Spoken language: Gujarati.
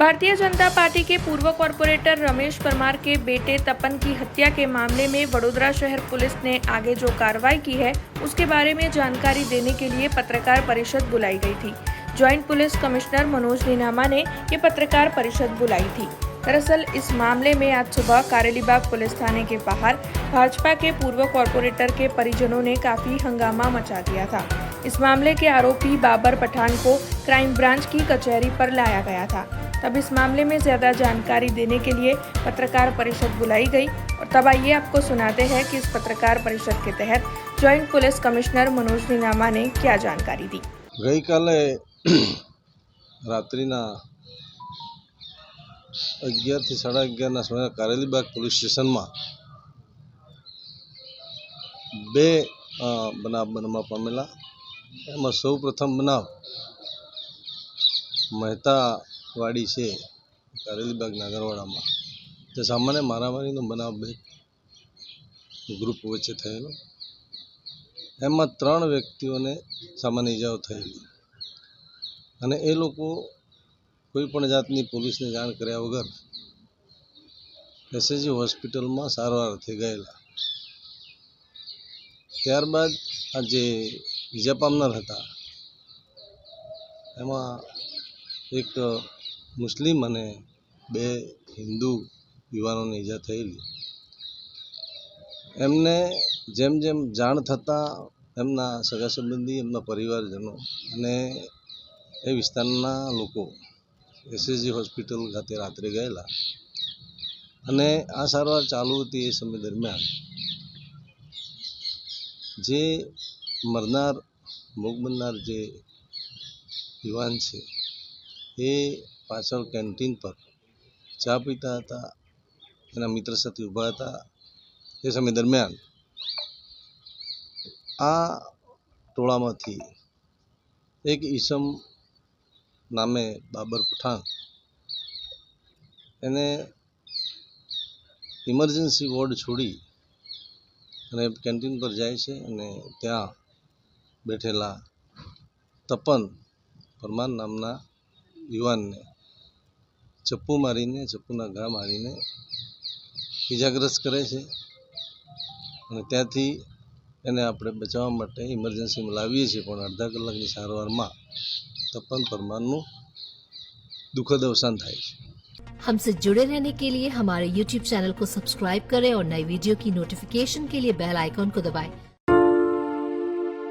भारतीय जनता पार्टी के पूर्व कॉरपोरेटर रमेश परमार के बेटे तपन की हत्या के मामले में वडोदरा शहर पुलिस ने आगे जो कार्रवाई की है उसके बारे में जानकारी देने के लिए पत्रकार परिषद बुलाई गई थी। Joint police commissioner Manoj Ninama ने ये पत्रकार परिषद बुलाई थी। दरअसल इस मामले में आज सुबह कारेलीबाग पुलिस थाने के बाहर भाजपा के पूर्व कॉरपोरेटर के परिजनों ने काफी हंगामा मचा दिया था। इस मामले के आरोपी बाबर पठान को क्राइम ब्रांच की कचहरी पर लाया गया था। तब इस मामले में ज्यादा जानकारी देने के लिए पत्रकार परिषद बुलाई गई और तब आइए आपको सुनाते हैं कि इस पत्रकार परिषद के तहत joint police commissioner Manoj Ninama ने क्या जानकारी दी। गई काले रात्रिना 11 થી 11:30 સમયે કારેલીબાગ પોલીસ સ્ટેશનમાં બે બનાવ બનવા પામેલા। એમાં સૌ પ્રથમ બનાવ મહેતાવાડી છે કારેલીબાગ નાગરવાડામાં, જે સામાન્ય મારામારીનો બનાવ બે ગ્રુપ વચ્ચે થયેલો। એમાં 3 વ્યક્તિઓને સામાન્ય ઇજાઓ થયેલી અને એ લોકો કોઈ પણ જાતની પોલીસને જાણ કર્યા વગર એસએજી હોસ્પિટલમાં સારવારથી ગયેલા। ત્યારબાદ આ જે ઇજા પામનાર હતા એમાં એક મુસ્લિમ અને 2 હિન્દુ યુવાનોને ઇજા થયેલી। એમને જેમ જેમ જાણ થતાં એમના સગા સંબંધી, એમના પરિવારજનો અને એ વિસ્તારના લોકો એસએજી હોસ્પિટલ ખાતે રાત્રે ગયેલા અને આ સારવાર ચાલુ હતી। એ સમય દરમિયાન જે મરનાર ભોગ બનનાર જે યુવાન છે એ પાછળ કેન્ટીન પર ચા પીતા હતા, એના મિત્ર સાથે ઊભા હતા। એ સમય દરમિયાન આ ટોળામાંથી એક ઈસમ નામે બાબર પઠાણ એને ઇમરજન્સી વોર્ડ છોડી અને કેન્ટીન પર જાય છે અને ત્યાં બેઠેલા તપન પરમાર નામના યુવાનને ચપ્પુ મારીને, ચપ્પુના ઘા મારીને ઇજાગ્રસ્ત કરે છે અને ત્યાંથી એને આપણે બચાવવા માટે ઇમરજન્સીમાં લાવીએ છીએ, પણ અડધા કલાકની સારવારમાં તપન પરમારનું दुखद अवसान था। हमसे जुड़े रहने के लिए हमारे YouTube चैनल को सब्सक्राइब करें और नई वीडियो की नोटिफिकेशन के लिए बेल आइकॉन को दबाएं।